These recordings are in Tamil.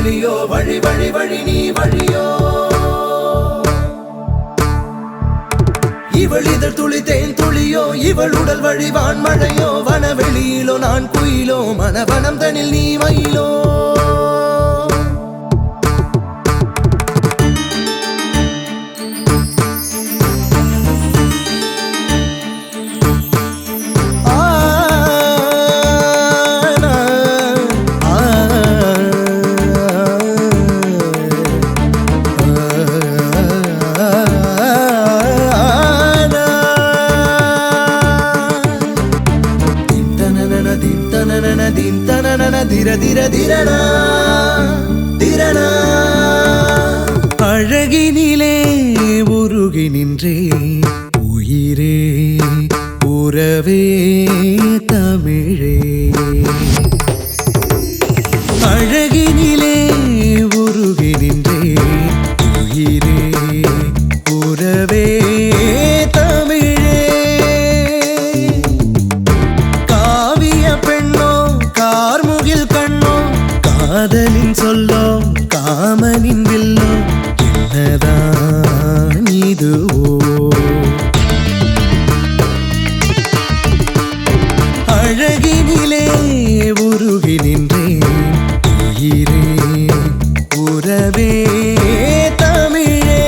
ஒளியோ வழி வழி வழி நீ வழியோ இவள் இதழ் துளி தேன் துளியோ இவள் உடல் வழிவான் மழையோ வனவெளியிலோ நான் குயிலோ மனவனம் தனில் நீ மயிலோ அழகினிலே உருகி நின்றே உயிரே உறவே தமிழே அழகினிலே உருகி நின்றே உயிரே உறவே தமிழே காவிய பெண்ணோ கார்முகில் கண்ணோ காதலின் சொல்லோ காமனின் வில்லோ என்னதான் இதுவோ அழகினிலே உருகி நின்றேன் உயிரே உறவே தமிழே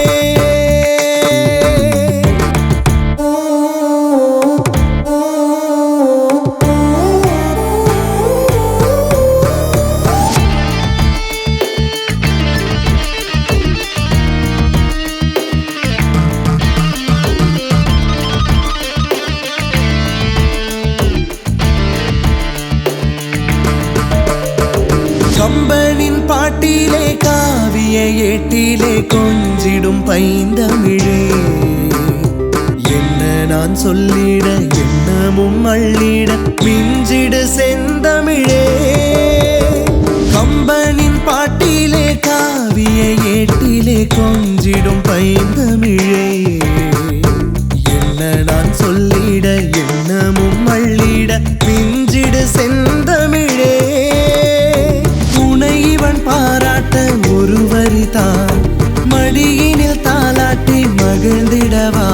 கம்பனின் பாட்டிலே காவிய ஏட்டிலே கொஞ்சிடும் பைந்தமிழே என்ன நான் சொல்லிட என்னமும் அள்ளிட மிஞ்சிடு செந்தமிழே கம்பனின் பாட்டிலே காவிய ஏட்டிலே கொஞ்சிடும் பைந்தமிழே என்ன நான் சொல்லிட என்னமும் அள்ளிட மிஞ்சிடு செந்தமிழே இவன் பாராட்ட ஒரு வரிதான் மடியினில் தாலாட்டி மகிழ்ந்திடவா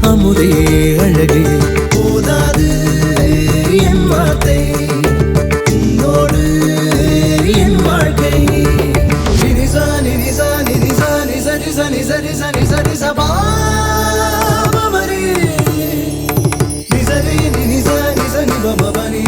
அமுதே அழகே போதாது என் வார்த்தை உன்னோடு என் வாழ்க்கை நிதிசா நிதிசா நிதிசா நிசரிச நிசரிச நிசரிச பாமரி நிசரி நிதிசா நிச நிபபனி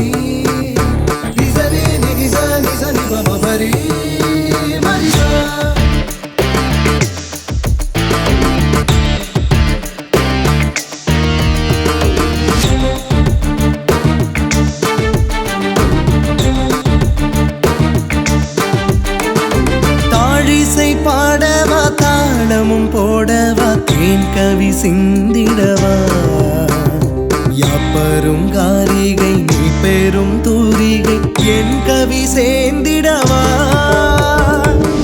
தாழிசை பாடவா தாளமும் போடவா தேன் கவி சிந்திடவா யாப்பரும் காரிகை நீ பெரும் தூரிகை என் கவி சேர்ந்திடவா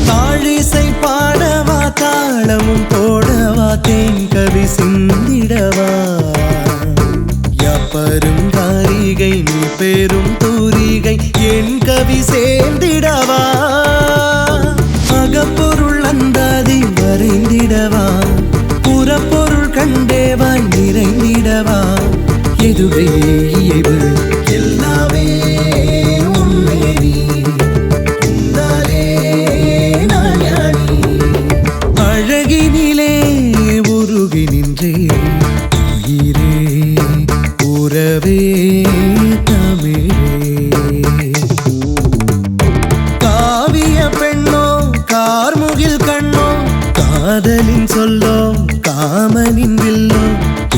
தாழிசை பாடவா தாளமும் போடவா தேன் கவி சிந்திடவா யாப்பரும் காரிகை நீ பெரும் தூரிகை என் கவி சேர்ந்திடவா அகப்பொருள் அந்தாதி வரைந்திடவா புறப்பொருள் கண்டேவாய் நிறைந்திடவா எதுவே இயல்பு எல்லாமே உண்மையே நீ உன்னாலே நான் ஞானி அழகினிலே உருகி நின்றே உயிரே உறவே தமிழே காவிய பெண்ணோ கார்முகில் கண்ணோ காதலின் சொல்லோ காமனின் வில்லோ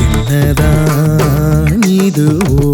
என்னதான் இதுவோ